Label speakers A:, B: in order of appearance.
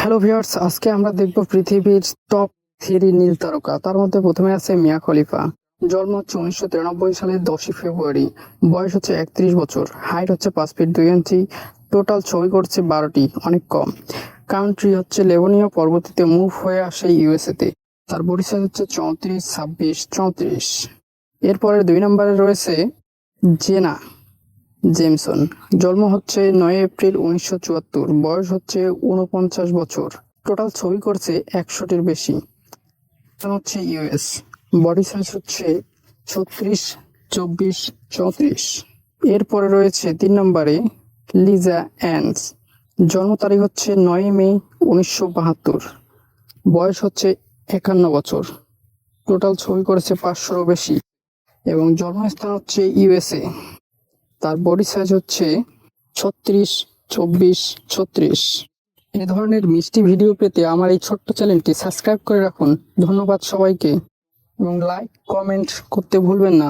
A: Hello viewers, আজকে আমরা দেখব পৃথিবীর টপ 3 নীল তারকা। তার মধ্যে প্রথমে আছে মিয়া খলিফা। জন্ম হচ্ছে 1993 সালের 10ই ফেব্রুয়ারি। বয়স হচ্ছে 31 বছর। হাইট হচ্ছে 5 ফিট 2 ইঞ্চি। টোটাল ছবি করছে 12টি, অনেক কম। কান্ট্রি হচ্ছে লেবনীয়, পরবর্তীতে মুভ হয়ে আসে ইউএসএ তে। তার বডি সাইজ হচ্ছে 34, 26, 34। এরপরে 2 নম্বরে রয়েছে জেনা জেমসন। জন্ম হচ্ছে 9 এপ্রিল 1974। বয়স হচ্ছে 49 বছর। টোটাল ছবি করছে 100টির বেশি। হচ্ছে ইউএস। বডি সাইজ হচ্ছে 36, 24, 34। এরপরে রয়েছে 3 নম্বরে লিজা অ্যান্স। জন্ম তারিখ হচ্ছে 9 মে 1972। বয়স হচ্ছে 51 বছর। টোটাল ছবি করেছে 500রও বেশি এবং জন্মস্থান হচ্ছে ইউএসএ। তার বডি সাইজ হচ্ছে 36, 24, 36। এই ধরনের মিষ্টি ভিডিও পেতে আমার এই ছোট্ট চ্যানেলটি সাবস্ক্রাইব করে রাখুন। ধন্যবাদ সবাইকে এবং লাইক কমেন্ট করতে ভুলবেন না।